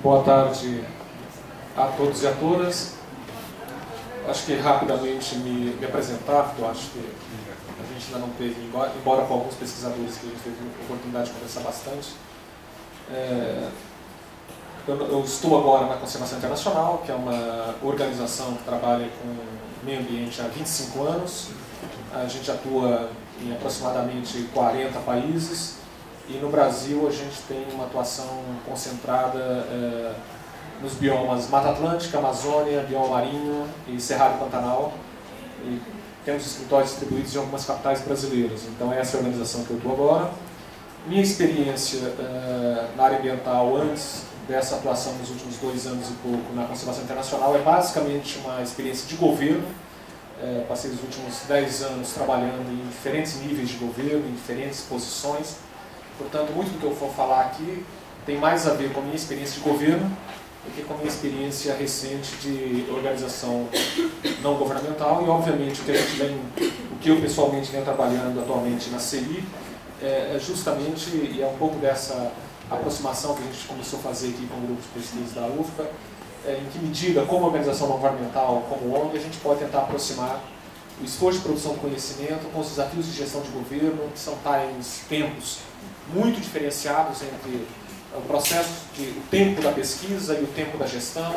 Boa tarde a todos e a todas. Acho que rapidamente me apresentar, porque eu acho que a gente ainda não teve, embora com alguns pesquisadores que a gente teve a oportunidade de conversar bastante. Eu estou agora na Conservação Internacional, que é uma organização que trabalha com meio ambiente há 25 anos. A gente atua em aproximadamente 40 países e no Brasil a gente tem uma atuação concentrada nos biomas Mata Atlântica, Amazônia, bioma marinho e Cerrado Pantanal. E temos escritórios distribuídos em algumas capitais brasileiras. Então essa é a organização que eu estou agora. Minha experiência na área ambiental antes dessa atuação nos últimos 2 anos e pouco na Conservação Internacional é basicamente uma experiência de governo. Passei os últimos 10 anos trabalhando em diferentes níveis de governo, em diferentes posições. Portanto, muito do que eu for falar aqui tem mais a ver com a minha experiência de governo do que com a minha experiência recente de organização não governamental. E, obviamente, o que eu pessoalmente venho trabalhando atualmente na CI é justamente, e é um pouco dessa aproximação que a gente começou a fazer aqui com o grupo de pesquisa da UFPA, em que medida, como organização não governamental, como ONG, a gente pode tentar aproximar o esforço de produção de conhecimento com os desafios de gestão de governo, que são tempos muito diferenciados entre o processo o tempo da pesquisa e o tempo da gestão.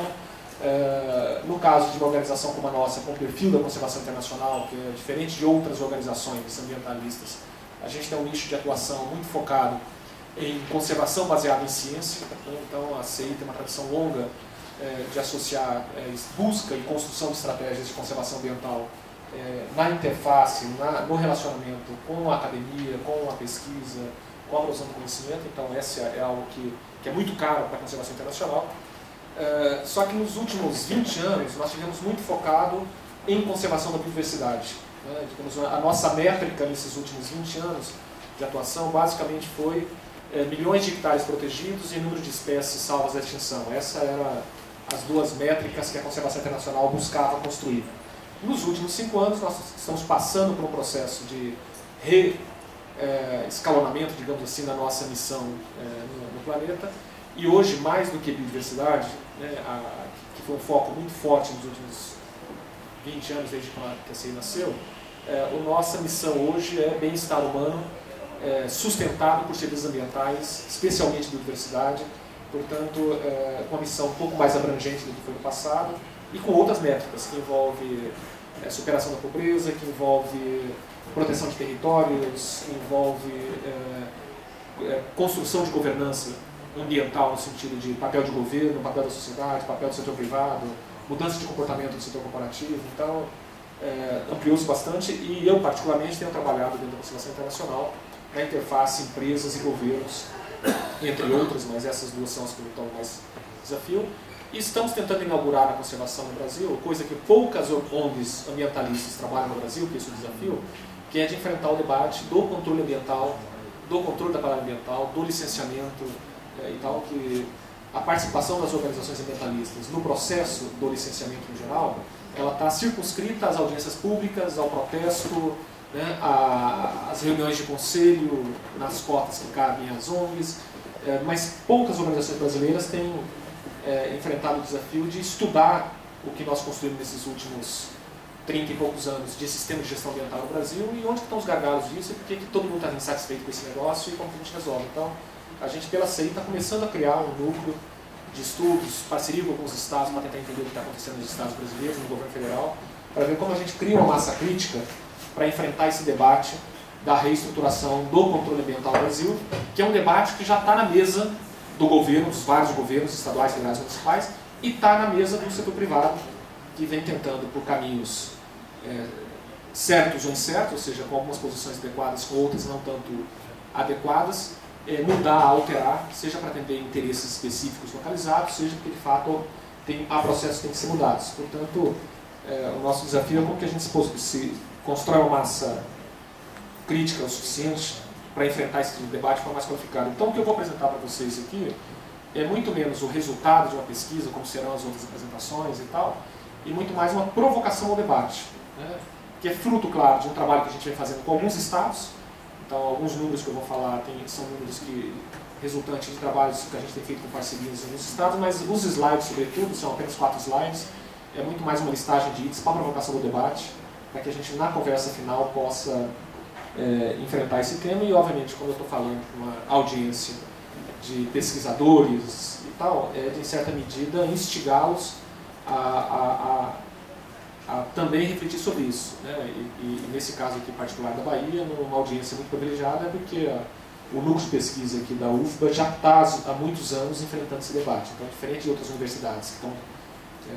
No caso de uma organização como a nossa, com o perfil da Conservação Internacional, que é diferente de outras organizações ambientalistas, a gente tem um nicho de atuação muito focado em conservação baseada em ciência. Então a CI tem uma tradição longa de associar busca e construção de estratégias de conservação ambiental na interface, no relacionamento com a academia, com a pesquisa, com a produção do conhecimento. Então esse é algo que é muito caro para a conservação internacional. Só que nos últimos 20 anos nós tivemos muito focado em conservação da biodiversidade. A nossa métrica nesses últimos 20 anos de atuação basicamente foi milhões de hectares protegidos e número de espécies salvas da extinção. Essas eram as duas métricas que a Conservação Internacional buscava construir. Nos últimos 5 anos nós estamos passando por um processo de escalonamento, digamos assim, da nossa missão no planeta. E hoje, mais do que biodiversidade, que foi um foco muito forte nos últimos 20 anos, desde que a CI nasceu, a nossa missão hoje é bem-estar humano, sustentado por serviços ambientais, especialmente biodiversidade, portanto, com uma missão um pouco mais abrangente do que foi no passado, e com outras métricas, que envolve superação da pobreza, que envolve proteção de territórios, que envolve construção de governança ambiental no sentido de papel de governo, papel da sociedade, papel do setor privado, mudança de comportamento do setor corporativo. Então, ampliou-se bastante e eu, particularmente, tenho trabalhado dentro da Conservação Internacional na interface empresas e governos, entre outras, mas essas duas são as que me tomam mais desafio. E estamos tentando inaugurar a conservação no Brasil, coisa que poucas ONGs ambientalistas trabalham no Brasil, que é esse o desafio, que é de enfrentar o debate do controle ambiental, do controle da palavra ambiental, do licenciamento e tal, que a participação das organizações ambientalistas no processo do licenciamento em geral, ela está circunscrita às audiências públicas, ao protesto, às reuniões de conselho, nas cotas que cabem às ONGs, mas poucas organizações brasileiras têm enfrentado o desafio de estudar o que nós construímos nesses últimos 30 e poucos anos de sistema de gestão ambiental no Brasil e onde estão os gargalos disso e por que todo mundo está insatisfeito com esse negócio e como que a gente resolve. Então, a gente pela CI está começando a criar um núcleo de estudos, parceria com alguns estados para tentar entender o que está acontecendo nos estados brasileiros, no governo federal, para ver como a gente cria uma massa crítica para enfrentar esse debate da reestruturação do controle ambiental no Brasil, que é um debate que já está na mesa do governo, dos vários governos estaduais, federais e municipais, e está na mesa do setor privado, que vem tentando, por caminhos certos ou incertos, ou seja, com algumas posições adequadas, com outras não tanto adequadas, mudar, alterar, seja para atender interesses específicos localizados, seja porque, de fato, há processos que têm que ser mudados. Portanto, o nosso desafio é como que a gente se constrói uma massa crítica o suficiente para enfrentar esse tipo de debate de forma mais qualificada. Então, o que eu vou apresentar para vocês aqui é muito menos o resultado de uma pesquisa, como serão as outras apresentações e tal, e muito mais uma provocação ao debate, que é fruto, claro, de um trabalho que a gente vem fazendo com alguns estados. Então, alguns números que eu vou falar são números que resultante de trabalhos que a gente tem feito com parcerias nos estados, mas os slides, sobretudo, são apenas 4 slides, é muito mais uma listagem de itens para a provocação do debate, para que a gente, na conversa final, possa enfrentar esse tema. E, obviamente, quando eu estou falando com uma audiência de pesquisadores e tal, de certa medida, instigá-los a também refletir sobre isso, né? E nesse caso aqui particular da Bahia, numa audiência muito privilegiada, é porque o núcleo de pesquisa aqui da UFBA já está há muitos anos enfrentando esse debate. Então, diferente de outras universidades que estão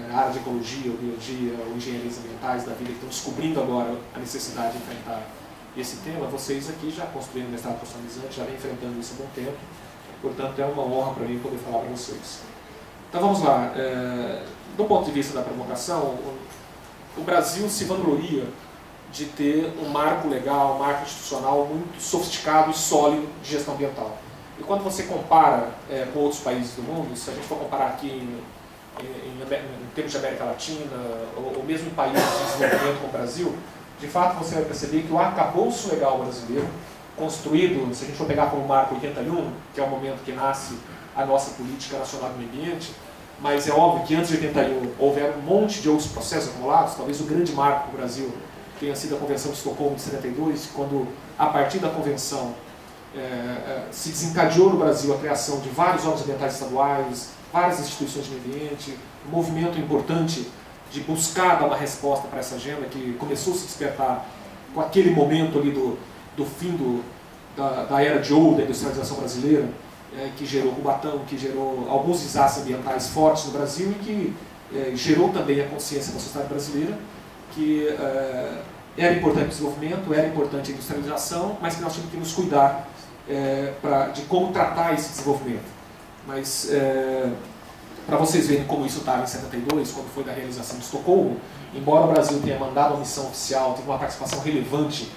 na área de ecologia, ou biologia, ou engenharias ambientais da vida, que estão descobrindo agora a necessidade de enfrentar esse tema, vocês aqui já construíram um mestrado profissionalizante, já vem enfrentando isso há bom tempo. Portanto, é uma honra para mim poder falar para vocês. Então, vamos lá. Do ponto de vista da provocação, o Brasil se vangloria de ter um marco legal, um marco institucional muito sofisticado e sólido de gestão ambiental. E quando você compara com outros países do mundo, se a gente for comparar aqui em termos de América Latina, ou mesmo em países de desenvolvimento como o Brasil, de fato você vai perceber que o arcabouço legal brasileiro, construído, se a gente for pegar como marco 81, que é o momento que nasce a nossa política nacional do meio ambiente, mas é óbvio que antes de 81 houveram um monte de outros processos acumulados. Talvez o grande marco para o Brasil tenha sido a Convenção de Estocolmo de 72, quando, a partir da Convenção, se desencadeou no Brasil a criação de vários órgãos ambientais estaduais, várias instituições de meio ambiente, um movimento importante de buscar dar uma resposta para essa agenda, que começou a se despertar com aquele momento ali do fim da era de ouro da industrialização brasileira, que gerou Cubatão, que gerou alguns desastres ambientais fortes no Brasil e que gerou também a consciência da sociedade brasileira que era importante o desenvolvimento, era importante a industrialização, mas que nós tínhamos que nos cuidar de como tratar esse desenvolvimento. Mas, para vocês verem como isso estava em 72, quando foi da realização de Estocolmo, embora o Brasil tenha mandado uma missão oficial, teve uma participação relevante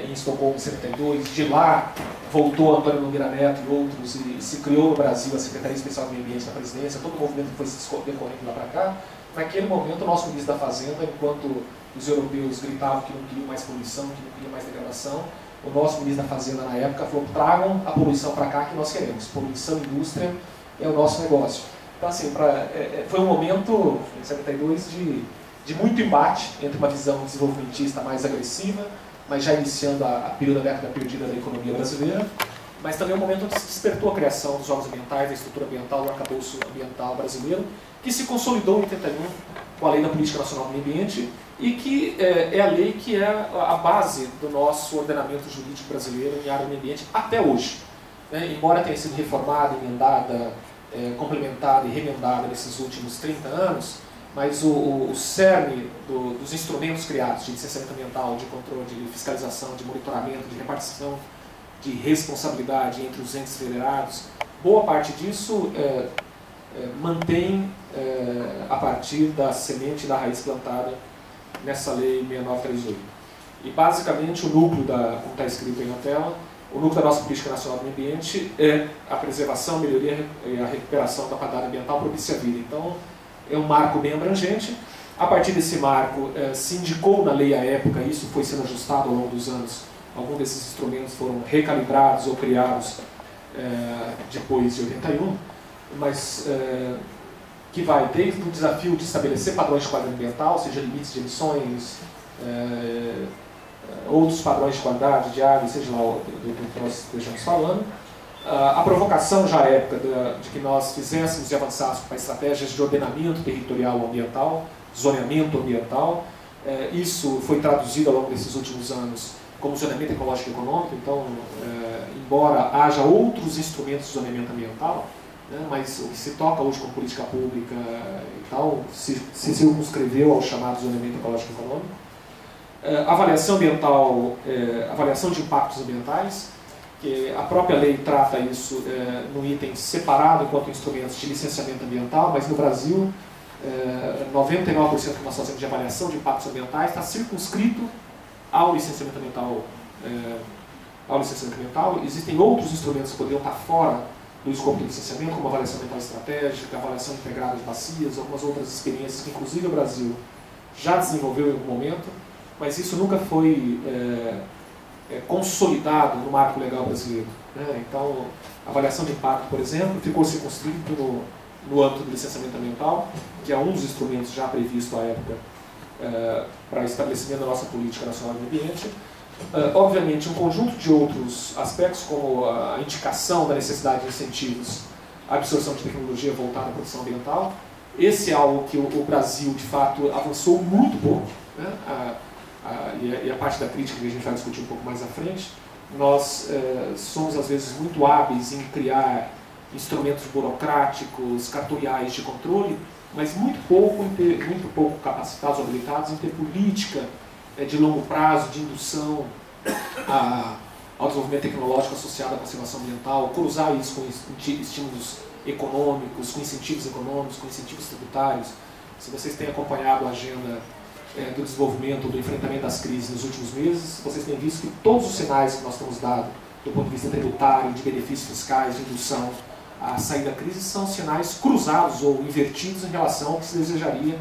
em Estocolmo em 72, de lá voltou Antônio Nogueira Neto e outros, e se criou no Brasil a Secretaria Especial do Meio Ambiente da Presidência, todo o movimento que foi se decorrendo lá para cá. Naquele momento, o nosso ministro da Fazenda, enquanto os europeus gritavam que não queriam mais poluição, que não queriam mais degradação, o nosso ministro da Fazenda na época falou: tragam a poluição para cá que nós queremos. Poluição e indústria é o nosso negócio. Então, assim, foi um momento, em 72, de muito embate entre uma visão desenvolvimentista mais agressiva, mas já iniciando a década perdida da economia brasileira, mas também um momento onde se despertou a criação dos órgãos ambientais, da estrutura ambiental, do arcabouço ambiental brasileiro, que se consolidou em 81 com a Lei da Política Nacional do Meio Ambiente e que é a lei que é a base do nosso ordenamento jurídico brasileiro em área do meio ambiente até hoje. Embora tenha sido reformada, emendada, complementada e remendada nesses últimos 30 anos, mas o cerne dos instrumentos criados de licenciamento ambiental, de controle, de fiscalização, de monitoramento, de repartição, de responsabilidade entre os entes federados, boa parte disso mantém a partir da semente da raiz plantada nessa lei 6938. E basicamente o núcleo, como está escrito aí na tela, o núcleo da nossa política nacional do meio ambiente é a preservação, a melhoria e a recuperação da qualidade ambiental propícia à vida. Então, é um marco bem abrangente. A partir desse marco, se indicou na lei à época, isso foi sendo ajustado ao longo dos anos, alguns desses instrumentos foram recalibrados ou criados depois de 81, mas que vai desde o desafio de estabelecer padrões de qualidade ambiental, seja limites de emissões, outros padrões de qualidade de água, seja lá do que nós estejamos falando. A provocação já à época de que nós fizéssemos e avançássemos para estratégias de ordenamento territorial ambiental, zoneamento ambiental. Isso foi traduzido ao longo desses últimos anos como zoneamento ecológico e econômico. Então, embora haja outros instrumentos de zoneamento ambiental, mas o que se toca hoje como política pública e tal, se circunscreveu ao chamado zoneamento ecológico e econômico. Avaliação ambiental, avaliação de impactos ambientais, que a própria lei trata isso no item separado enquanto instrumentos de licenciamento ambiental, mas no Brasil 99% que nós fazemos de avaliação de impactos ambientais está circunscrito ao licenciamento ambiental. Existem outros instrumentos que poderiam estar fora do escopo do licenciamento, como avaliação ambiental estratégica, avaliação integrada de bacias, algumas outras experiências que inclusive o Brasil já desenvolveu em algum momento, mas isso nunca foi consolidado no marco legal brasileiro. né? Então, a avaliação de impacto, por exemplo, ficou circunscrito no âmbito do licenciamento ambiental, que é um dos instrumentos já previsto à época para estabelecimento da nossa política nacional de meio ambiente. Obviamente, um conjunto de outros aspectos, como a indicação da necessidade de incentivos à absorção de tecnologia voltada à produção ambiental. Esse é algo que o Brasil, de fato, avançou muito pouco, né? E a parte da crítica que a gente vai discutir um pouco mais à frente. Nós somos, às vezes, muito hábeis em criar instrumentos burocráticos, cartoriais de controle, mas muito pouco capacitados ou habilitados em ter política de longo prazo, de indução ao desenvolvimento tecnológico associado à conservação ambiental, cruzar isso com estímulos econômicos, com incentivos econômicos, com incentivos tributários. Se vocês têm acompanhado a agenda do desenvolvimento, do enfrentamento das crises nos últimos meses, vocês têm visto que todos os sinais que nós temos dado, do ponto de vista tributário, de benefícios fiscais, de indução à saída da crise, são sinais cruzados ou invertidos em relação ao que se desejaria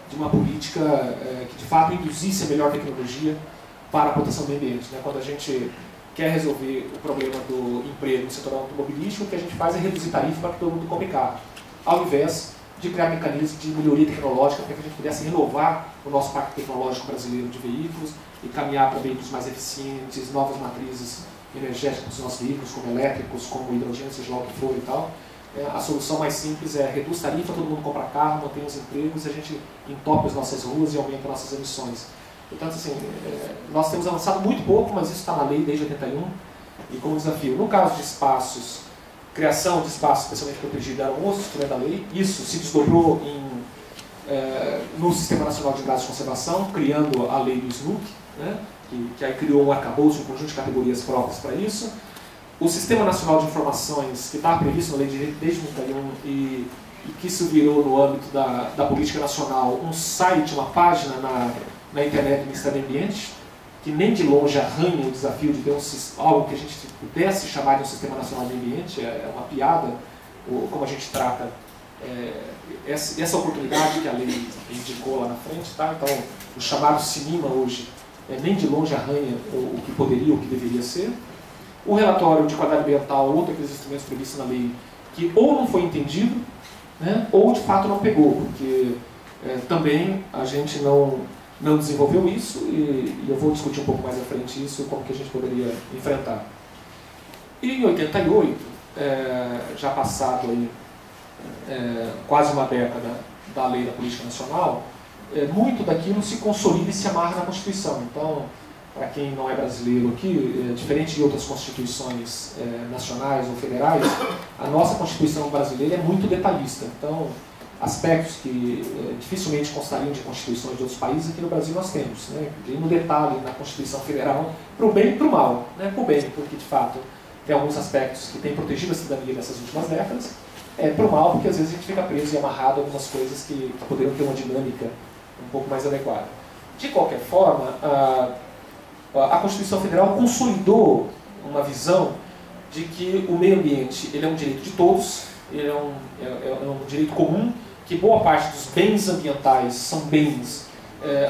de uma política que de fato induzisse a melhor tecnologia para a proteção do meio ambiente, né? Quando a gente quer resolver o problema do emprego no setor automobilístico, o que a gente faz é reduzir tarifa para que todo mundo compre carro, ao invés de criar mecanismos de melhoria tecnológica para que a gente pudesse renovar o nosso parque tecnológico brasileiro de veículos e caminhar para veículos mais eficientes, novas matrizes energéticas dos nossos veículos, como elétricos, como hidrogênio, seja lá o que for e tal. A solução mais simples é reduz tarifa, todo mundo compra carro, mantém os empregos, a gente entope as nossas ruas e aumenta nossas emissões. Portanto, assim, nós temos avançado muito pouco, mas isso está na lei desde 81 e como desafio. No caso de espaços, criação de espaços especialmente protegidos era um outro instrumento da lei. Isso se desdobrou no Sistema Nacional de Dados de Conservação, criando a lei do SNUC, né, que aí criou um arcabouço, um conjunto de categorias próprias para isso. O Sistema Nacional de Informações, que estava previsto na lei de desde 81 e que isso virou no âmbito da política nacional, um site, uma página na internet do Ministério do Ambiente, que nem de longe arranha o desafio de ter algo que a gente pudesse chamar de um Sistema Nacional do Ambiente. É uma piada como a gente trata essa oportunidade que a lei indicou lá na frente. Tá? Então, o chamado CINIMA hoje nem de longe arranha o que poderia, o que deveria ser. O relatório de qualidade ambiental, outro daqueles instrumentos previstos na lei, que ou não foi entendido, né, ou de fato não pegou, porque também a gente não desenvolveu isso e eu vou discutir um pouco mais à frente isso, como que a gente poderia enfrentar. E em 88, já passado aí, quase uma década da lei da política nacional, muito daquilo se consolida e se amarra na Constituição. Então, para quem não é brasileiro aqui, diferente de outras constituições nacionais ou federais, a nossa Constituição brasileira é muito detalhista. Então, aspectos que dificilmente constariam de constituições de outros países, aqui no Brasil nós temos, né? De ir no detalhe na Constituição Federal, para o bem e para o mal, né? Para o bem, porque de fato tem alguns aspectos que têm protegido a cidadania nessas últimas décadas, para o mal, porque às vezes a gente fica preso e amarrado a algumas coisas que poderiam ter uma dinâmica um pouco mais adequada. De qualquer forma, a Constituição Federal consolidou uma visão de que o meio ambiente ele é um direito de todos, ele é um direito comum, que boa parte dos bens ambientais são bens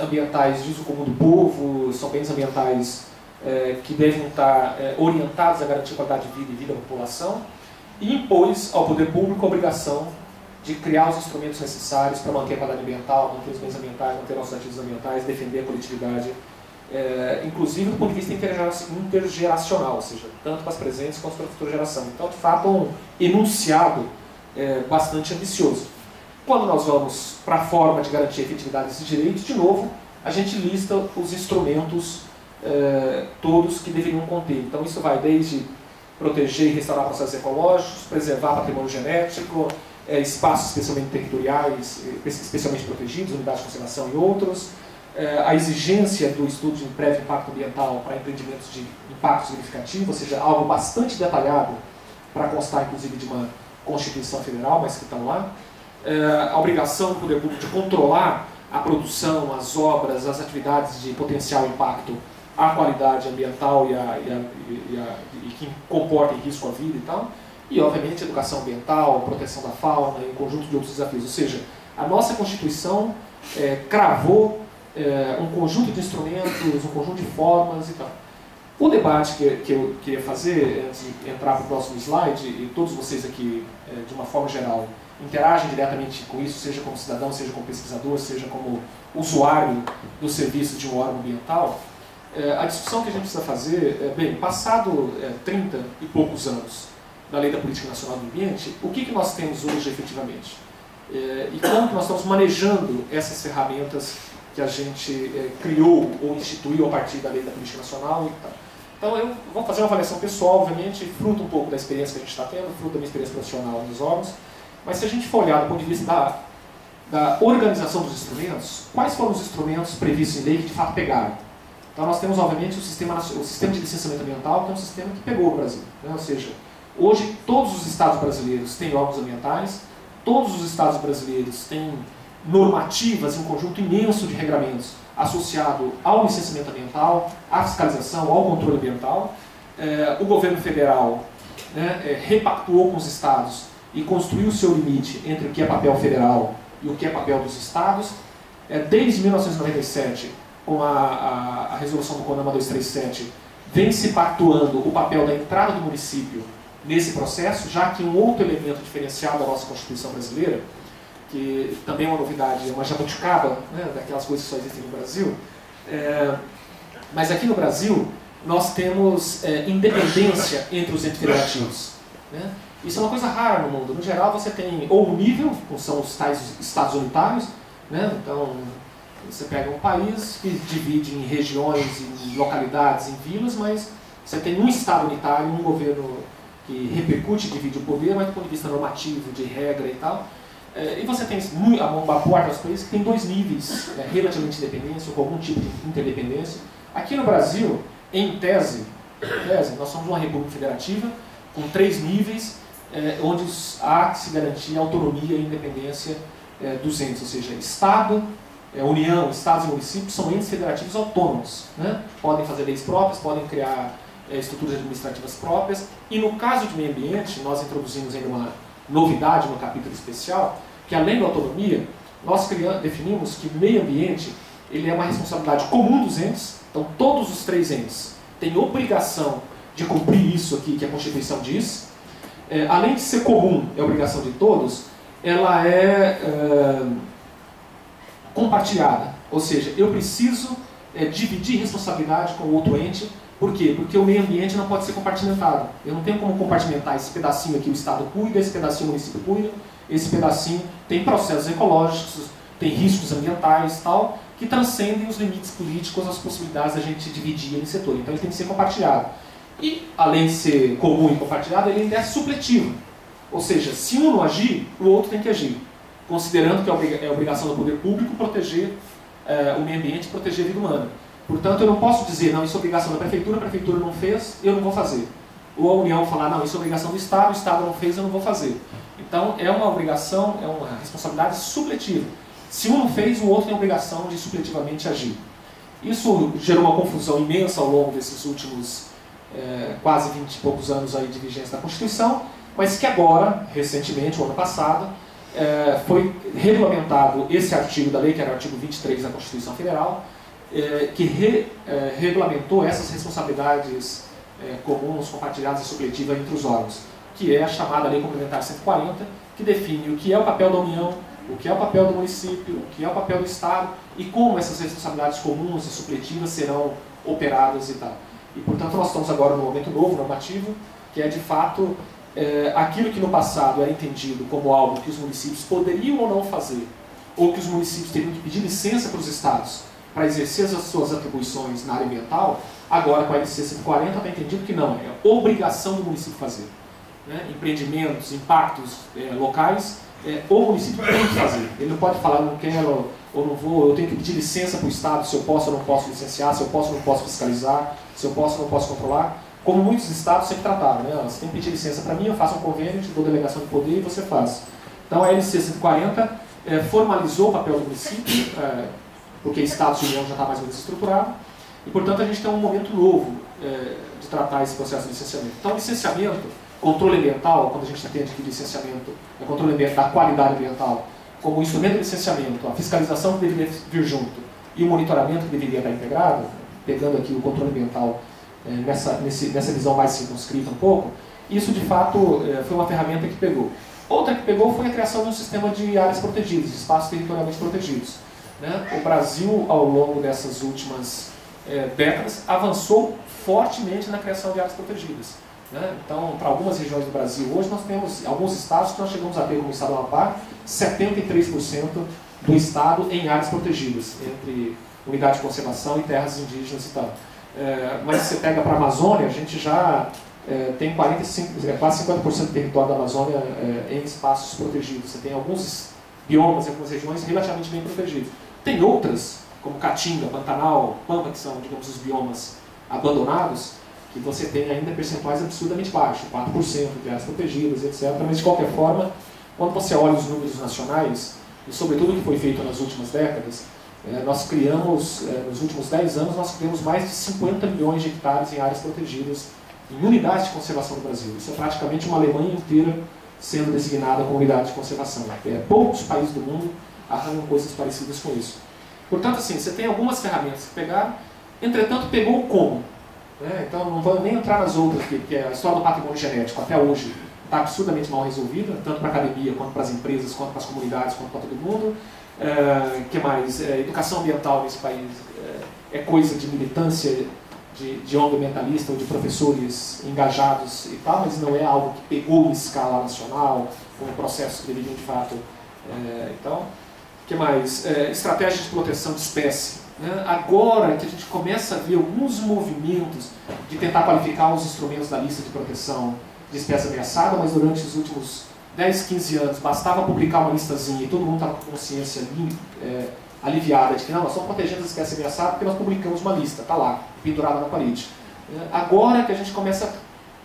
ambientais de uso comum do povo, são bens ambientais que devem estar orientados a garantir qualidade de vida e vida da população, e impôs ao poder público a obrigação de criar os instrumentos necessários para manter a qualidade ambiental, manter os bens ambientais, manter nossos ativos ambientais, defender a coletividade, inclusive do ponto de vista intergeracional, ou seja, tanto para as presentes quanto para a futura geração. Então, de fato, um enunciado bastante ambicioso. Quando nós vamos para a forma de garantir a efetividade desses direitos, de novo, a gente lista os instrumentos todos que deveriam conter. Então, isso vai desde proteger e restaurar processos ecológicos, preservar patrimônio genético, espaços especialmente territoriais, especialmente protegidos, unidades de conservação e outros, a exigência do estudo de prévio impacto ambiental para empreendimentos de impacto significativo, ou seja, algo bastante detalhado para constar, inclusive, de uma Constituição Federal, mas que estão lá, a obrigação do poder público de controlar a produção, as obras, as atividades de potencial impacto à qualidade ambiental e que comportem risco à vida e tal, e, obviamente, educação ambiental, proteção da fauna e um conjunto de outros desafios. Ou seja, a nossa Constituição cravou um conjunto de instrumentos, um conjunto de formas e tal. O debate que eu queria fazer, antes de entrar para o próximo slide, e todos vocês aqui, de uma forma geral, interagem diretamente com isso, seja como cidadão, seja como pesquisador, seja como usuário do serviço de um órgão ambiental, a discussão que a gente precisa fazer, bem, passado 30 e poucos anos da Lei da Política Nacional do Ambiente, o que nós temos hoje efetivamente? E como que nós estamos manejando essas ferramentas que a gente criou ou instituiu a partir da Lei da Política Nacional e tal. Então eu vou fazer uma avaliação pessoal, obviamente, fruto um pouco da experiência que a gente está tendo, fruto da minha experiência profissional nos órgãos, mas se a gente for olhar do ponto de vista da organização dos instrumentos, quais foram os instrumentos previstos em lei que de fato pegaram? Então nós temos, obviamente, o sistema de licenciamento ambiental, que é um sistema que pegou o Brasil. Né? Ou seja, hoje todos os estados brasileiros têm órgãos ambientais, todos os estados brasileiros têm normativas, um conjunto imenso de regramentos associado ao licenciamento ambiental, à fiscalização, ao controle ambiental. O governo federal, né, repactuou com os estados e construiu o seu limite entre o que é papel federal e o que é papel dos estados. Desde 1997, com a resolução do CONAMA 237, vem se pactuando o papel da entrada do município nesse processo, já que um outro elemento diferencial da nossa Constituição brasileira, que também é uma novidade, é uma jabuticaba, né, daquelas coisas que só existem no Brasil, mas aqui no Brasil nós temos independência entre os entes federativos. Né? Isso é uma coisa rara no mundo. No geral você tem ou um nível, que são os tais estados unitários, né? Então você pega um país que divide em regiões, em localidades, em vilas, mas você tem um estado unitário, um governo que repercute e divide o poder, mas do ponto de vista normativo, de regra e tal. E você tem uma parte dos países que tem dois níveis relativamente de independência, ou com algum tipo de interdependência. Aqui no Brasil, em tese, nós somos uma república federativa com 3 níveis, onde há que se garantir a autonomia e independência dos entes, ou seja, Estado, União, Estados e municípios são entes federativos autônomos. Né? Podem fazer leis próprias, podem criar estruturas administrativas próprias, e no caso de meio ambiente, nós introduzimos ainda uma novidade no capítulo especial, que além da autonomia, nós definimos que o meio ambiente ele é uma responsabilidade comum dos entes, então todos os 3 entes têm obrigação de cumprir isso aqui que a Constituição diz. Além de ser comum, é obrigação de todos, ela é compartilhada, ou seja, eu preciso dividir responsabilidade com o outro ente. Por quê? Porque o meio ambiente não pode ser compartimentado. Eu não tenho como compartimentar esse pedacinho aqui o Estado cuida, esse pedacinho o município cuida, esse pedacinho tem processos ecológicos, tem riscos ambientais tal, que transcendem os limites políticos, as possibilidades da gente dividir ele em setor. Então ele tem que ser compartilhado. E, além de ser comum e compartilhado, ele ainda é supletivo. Ou seja, se um não agir, o outro tem que agir. Considerando que é obrigação do poder público proteger o meio ambiente e proteger a vida humana. Portanto, eu não posso dizer, não, isso é obrigação da prefeitura, a prefeitura não fez, eu não vou fazer. Ou a União falar, não, isso é obrigação do Estado, o Estado não fez, eu não vou fazer. Então, é uma obrigação, é uma responsabilidade supletiva. Se um não fez, o outro tem a obrigação de supletivamente agir. Isso gerou uma confusão imensa ao longo desses últimos quase 20 e poucos anos aí de vigência da Constituição, mas que agora, recentemente, o ano passado, foi regulamentado esse artigo da lei, que era o artigo 23 da Constituição Federal, que regulamentou essas responsabilidades comuns, compartilhadas e supletivas entre os órgãos, que é a chamada Lei Complementar 140, que define o que é o papel da União, o que é o papel do município, o que é o papel do Estado e como essas responsabilidades comuns e supletivas serão operadas e tal. E, portanto, nós estamos agora num momento novo, normativo, que é, de fato, aquilo que no passado era entendido como algo que os municípios poderiam ou não fazer, ou que os municípios teriam que pedir licença para os estados para exercer as suas atribuições na área ambiental, agora com a LC 140 está entendido que não, é obrigação do município fazer. Né? Empreendimentos, impactos locais, o município tem que fazer. Ele não pode falar, não quero ou não vou, eu tenho que pedir licença para o Estado, se eu posso ou não posso licenciar, se eu posso ou não posso fiscalizar, se eu posso ou não posso controlar, como muitos estados sempre trataram. Né? Você tem que pedir licença para mim, eu faço um convênio, te dou delegação de poder e você faz. Então a LC 140 formalizou o papel do município, porque Estado e União já está mais ou menos estruturado, e portanto a gente tem um momento novo de tratar esse processo de licenciamento. Então licenciamento, controle ambiental, quando a gente tem aqui licenciamento, controle ambiental, da qualidade ambiental, como instrumento de licenciamento, a fiscalização que deveria vir junto e o monitoramento que deveria estar integrado, pegando aqui o controle ambiental nessa visão mais circunscrita um pouco. Isso, de fato, foi uma ferramenta que pegou. Outra que pegou foi a criação de um sistema de áreas protegidas, de espaços territorialmente protegidos. Né? O Brasil, ao longo dessas últimas décadas, avançou fortemente na criação de áreas protegidas. Né? Então, para algumas regiões do Brasil, hoje nós temos alguns estados que nós chegamos a ter, como o estado do Amapá, 73% do estado em áreas protegidas, entre unidade de conservação e terras indígenas e tal. Mas se você pega para a Amazônia, a gente já tem quase 50% do território da Amazônia em espaços protegidos. Você tem alguns biomas em algumas regiões relativamente bem protegidos. Tem outras, como Caatinga, Pantanal, Pampa, que são, digamos, os biomas abandonados, que você tem ainda percentuais absurdamente baixos, 4% de áreas protegidas, etc. Mas, de qualquer forma, quando você olha os números nacionais, e sobretudo o que foi feito nas últimas décadas, nós criamos, nos últimos 10 anos, nós criamos mais de 50 milhões de hectares em áreas protegidas, em unidades de conservação do Brasil. Isso é praticamente uma Alemanha inteira sendo designada como unidade de conservação. Poucos países do mundo arranjam coisas parecidas com isso. Portanto, assim, você tem algumas ferramentas que pegaram, entretanto, pegou o como. Então, não vou nem entrar nas outras, porque a história do patrimônio genético, até hoje, está absurdamente mal resolvida, tanto para a academia, quanto para as empresas, quanto para as comunidades, quanto para todo mundo. Que mais? Educação ambiental nesse país é coisa de militância de ONG ambientalista ou de professores engajados e tal, mas não é algo que pegou em escala nacional, com processos que deveriam de fato. Então, que mais? Estratégia de proteção de espécie. Agora que a gente começa a ver alguns movimentos de tentar qualificar os instrumentos da lista de proteção de espécie ameaçada, mas durante os últimos 10, 15 anos bastava publicar uma listazinha e todo mundo estava com consciência aliviada de que não, nós estamos protegendo as espécies ameaçadas porque nós publicamos uma lista, está lá, pendurada na parede. Agora que a gente começa a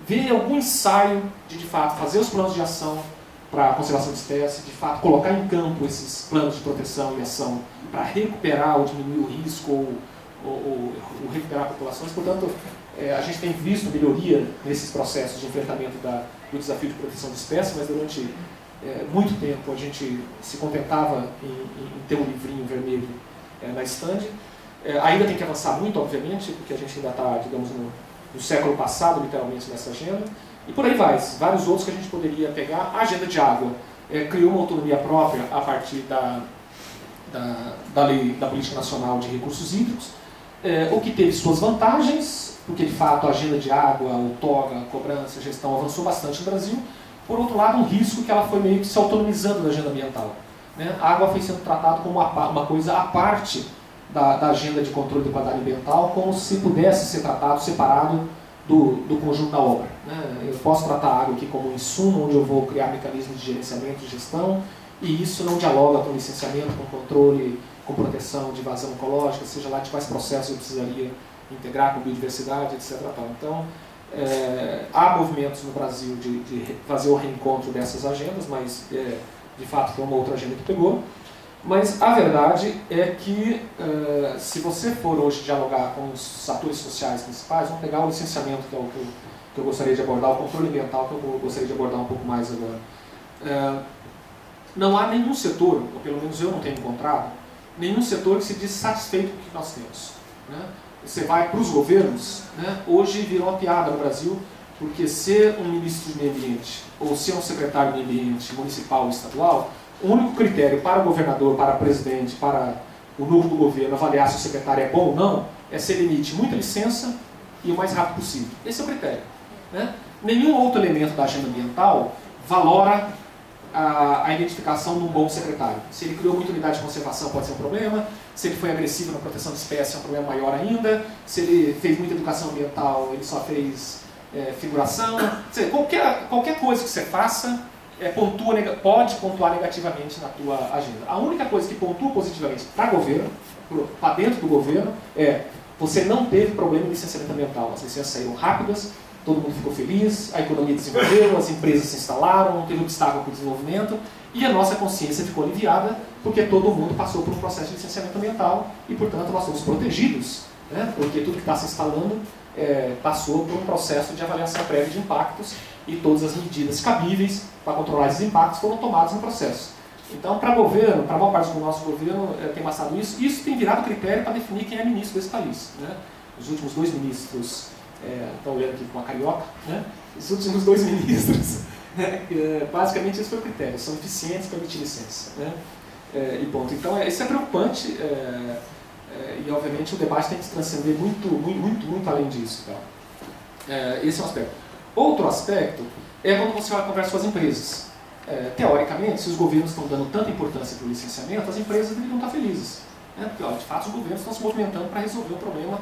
ver algum ensaio de fato, fazer os planos de ação para a conservação de espécies, de fato, colocar em campo esses planos de proteção e ação para recuperar ou diminuir o risco ou recuperar populações. Portanto, a gente tem visto melhoria nesses processos de enfrentamento do desafio de proteção de espécies, mas durante muito tempo a gente se contentava em ter um livrinho vermelho na estande. Ainda tem que avançar muito, obviamente, porque a gente ainda está, digamos, no século passado, literalmente, nessa agenda. E por aí vai, vários outros que a gente poderia pegar. A agenda de água criou uma autonomia própria a partir da lei da Política Nacional de Recursos Hídricos, o que teve suas vantagens, porque de fato a agenda de água, outorga, cobrança, gestão avançou bastante no Brasil. Por outro lado, um risco que ela foi meio que se autonomizando da agenda ambiental. A água foi sendo tratada como uma coisa à parte da agenda de controle de qualidade ambiental, como se pudesse ser tratado separado do conjunto da obra. Eu posso tratar a água aqui como um insumo, onde eu vou criar mecanismos de gerenciamento e gestão, e isso não dialoga com licenciamento, com controle, com proteção de vazão ecológica, seja lá de quais processos eu precisaria integrar com biodiversidade, etc. Então, há movimentos no Brasil de fazer o reencontro dessas agendas, mas de fato foi uma outra agenda que pegou. Mas a verdade é que, se você for hoje dialogar com os atores sociais principais, vamos pegar o licenciamento, que é o que eu gostaria de abordar, o controle ambiental, que eu gostaria de abordar um pouco mais agora. Não há nenhum setor, ou pelo menos eu não tenho encontrado, nenhum setor que se diz satisfeito com o que nós temos. Você vai para os governos, hoje virou uma piada no Brasil, porque ser um ministro de meio ambiente, ou ser um secretário de meio ambiente municipal ou estadual, o único critério para o governador, para o presidente, para o núcleo do governo avaliar se o secretário é bom ou não, é se ele emite muita licença e o mais rápido possível. Esse é o critério. Nenhum outro elemento da agenda ambiental valora a identificação de um bom secretário. Se ele criou muita unidade de conservação, pode ser um problema. Se ele foi agressivo na proteção de espécies, é um problema maior ainda. Se ele fez muita educação ambiental, ele só fez figuração. Quer dizer, qualquer coisa que você faça pode pontuar negativamente na tua agenda. A única coisa que pontua positivamente para governo, para dentro do governo, é você não teve problema em licenciamento ambiental. As licenças saíram rápidas, todo mundo ficou feliz, a economia desenvolveu, as empresas se instalaram, não teve obstáculo para o desenvolvimento, e a nossa consciência ficou aliviada, porque todo mundo passou por um processo de licenciamento ambiental, e portanto nós somos protegidos, porque tudo que está se instalando passou por um processo de avaliação prévia de impactos, e todas as medidas cabíveis para controlar esses impactos foram tomadas no processo. Então, para governo, para a maior parte do nosso governo tem passado isso tem virado critério para definir quem é ministro desse país. Os últimos 2 ministros estão olhando aqui com a carioca, né? Os últimos 2 ministros, né? Basicamente esse foi o critério, são eficientes para emitir licença, né? E ponto. Então isso é preocupante e obviamente o debate tem que se transcender muito além disso. Tá? Esse é um aspecto. Outro aspecto é quando você vai conversar com as empresas. Teoricamente, se os governos estão dando tanta importância para o licenciamento, as empresas deveriam estar felizes. Né? Porque, de fato, os governos estão se movimentando para resolver o problema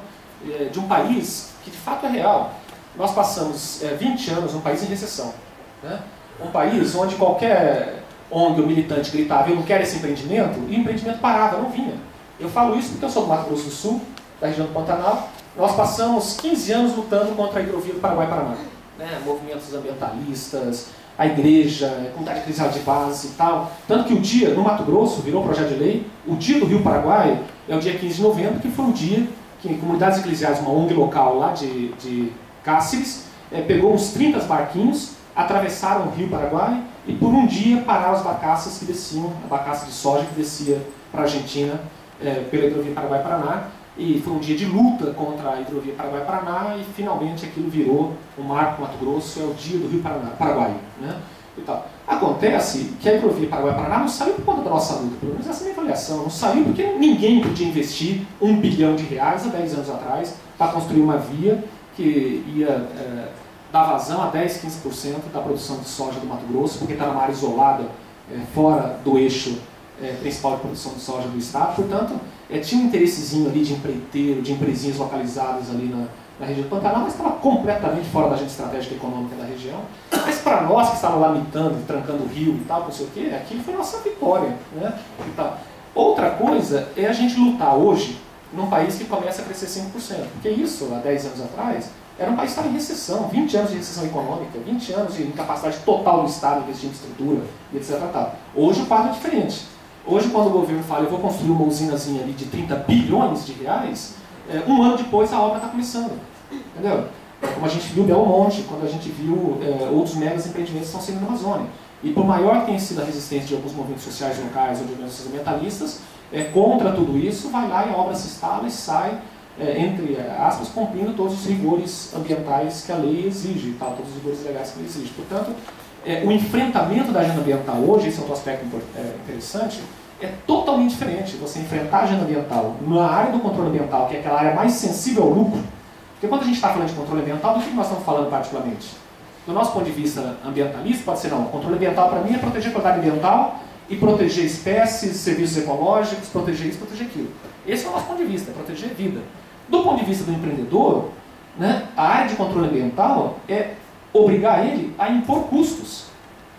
de um país que, de fato, é real. Nós passamos 20 anos num país em recessão. Né? Um país onde qualquer ONG ou militante gritava, eu não quero esse empreendimento, e o empreendimento parava, não vinha. Eu falo isso porque eu sou do Mato Grosso do Sul, da região do Pantanal. Nós passamos 15 anos lutando contra a hidrovia do Paraguai-Paraná. Né? Movimentos ambientalistas, a igreja, a comunidade eclesial de base e tal. Tanto que o dia, no Mato Grosso, virou projeto de lei, o dia do Rio Paraguai é o dia 15 de novembro, que foi um dia que comunidades eclesiais, uma ONG local lá de Cáceres, pegou uns 30 barquinhos, atravessaram o Rio Paraguai e por um dia pararam as barcaças que desciam, a barcaça de soja que descia para a Argentina pela hidrovia Paraguai-Paraná. E foi um dia de luta contra a hidrovia Paraguai-Paraná e finalmente aquilo virou um marco Mato Grosso, é o dia do Rio Paraguai. Né? E tal. Acontece que a hidrovia Paraguai-Paraná não saiu por conta da nossa luta, pelo menos essa é a minha avaliação, não saiu porque ninguém podia investir R$1 bilhão há 10 anos atrás para construir uma via que ia dar vazão a 10, 15% da produção de soja do Mato Grosso, porque está numa área isolada, fora do eixo principal de produção de soja do estado. Portanto, tinha um interessezinho ali de empreiteiro, de empresinhas localizadas ali na região do Pantanal, mas estava completamente fora da agenda estratégica e econômica da região. Mas para nós que estávamos lá mitando, trancando o rio e tal, não sei o quê, aquilo foi nossa vitória. Né? E tal. Outra coisa é a gente lutar hoje num país que começa a crescer 5%. Porque isso, há 10 anos atrás, era um país que estava em recessão, 20 anos de recessão econômica, 20 anos de incapacidade total do Estado de investir em estrutura, e etc. Tal. Hoje o quadro é diferente. Hoje, quando o governo fala, eu vou construir uma usinazinha ali de 30 bilhões de reais, um ano depois a obra está começando. Entendeu? Como a gente viu Belo Monte, quando a gente viu outros megas empreendimentos que estão sendo na Amazônia. E por maior que tenha sido a resistência de alguns movimentos sociais locais ou de organizações ambientalistas, contra tudo isso, vai lá e a obra se instala e sai, entre aspas, cumprindo todos os rigores ambientais que a lei exige, tal, todos os rigores legais que a lei exige. Portanto, o enfrentamento da agenda ambiental hoje, esse é outro aspecto interessante, é totalmente diferente. Você enfrentar a agenda ambiental na área do controle ambiental, que é aquela área mais sensível ao lucro. Porque quando a gente está falando de controle ambiental, do que nós estamos falando particularmente? Do nosso ponto de vista ambientalista, pode ser não. O controle ambiental para mim é proteger a qualidade ambiental e proteger espécies, serviços ecológicos, proteger isso, proteger aquilo. Esse é o nosso ponto de vista, é proteger a vida. Do ponto de vista do empreendedor, né, a área de controle ambiental é obrigar ele a impor custos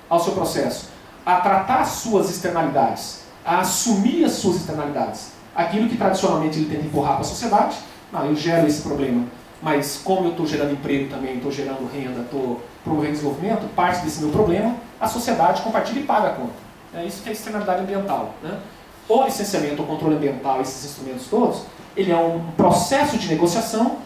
ao seu processo, a tratar as suas externalidades, a assumir as suas externalidades. Aquilo que tradicionalmente ele tenta empurrar para a sociedade, não, eu gero esse problema, mas como eu estou gerando emprego também, estou gerando renda, estou promovendo desenvolvimento, parte desse meu problema, a sociedade compartilha e paga a conta. É isso que é a externalidade ambiental. Né? O licenciamento, o controle ambiental, esses instrumentos todos, ele é um processo de negociação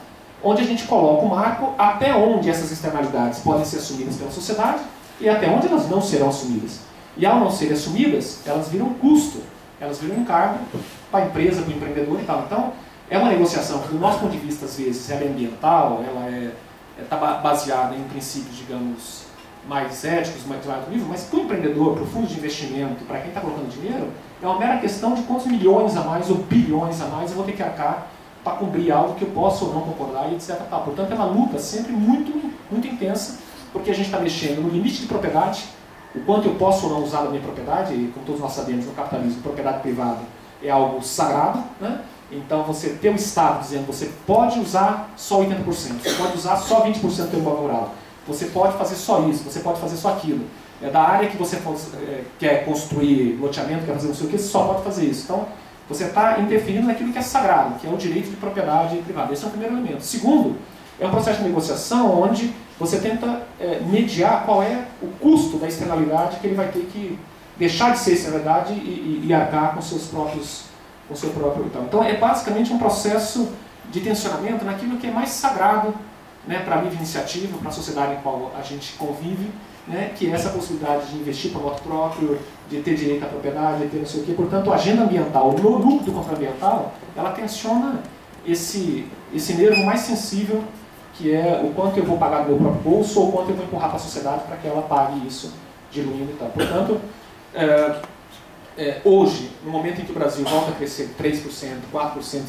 onde a gente coloca o marco até onde essas externalidades podem ser assumidas pela sociedade e até onde elas não serão assumidas. E ao não serem assumidas, elas viram custo, elas viram encargo para a empresa, para o empreendedor e tal. Então, é uma negociação que, do nosso ponto de vista, às vezes, ela é ambiental, ela está baseada em princípios, digamos, mais éticos, mais de alto nível, mas para o empreendedor, para o fundo de investimento, para quem está colocando dinheiro, é uma mera questão de quantos milhões a mais ou bilhões a mais eu vou ter que arcar para cobrir algo que eu posso ou não concordar e etc. Portanto, é uma luta sempre muito intensa, porque a gente está mexendo no limite de propriedade, o quanto eu posso ou não usar da minha propriedade, e como todos nós sabemos, no capitalismo, propriedade privada é algo sagrado, né? Então você tem o Estado dizendo que você pode usar só 80%, você pode usar só 20% do seu imóvel rural, você pode fazer só isso, você pode fazer só aquilo. Da área que você quer construir loteamento, quer fazer não sei o que, você só pode fazer isso. Então, você está interferindo naquilo que é sagrado, que é o direito de propriedade privada. Esse é o primeiro elemento. Segundo, é um processo de negociação onde você tenta mediar qual é o custo da externalidade que ele vai ter que deixar de ser externalidade e arcar com seus próprios, com seu próprio. Então, é basicamente um processo de tensionamento naquilo que é mais sagrado, né, para a livre iniciativa, para a sociedade em qual a gente convive, né, que é essa possibilidade de investir para o moto próprio, de ter direito à propriedade, de ter não sei o quê. Portanto, a agenda ambiental, no núcleo do controle ambiental, ela tensiona esse nervo mais sensível que é o quanto eu vou pagar do meu próprio bolso ou o quanto eu vou empurrar para a sociedade para que ela pague isso, diluindo e tal. Portanto, hoje, no momento em que o Brasil volta a crescer 3%, 4%,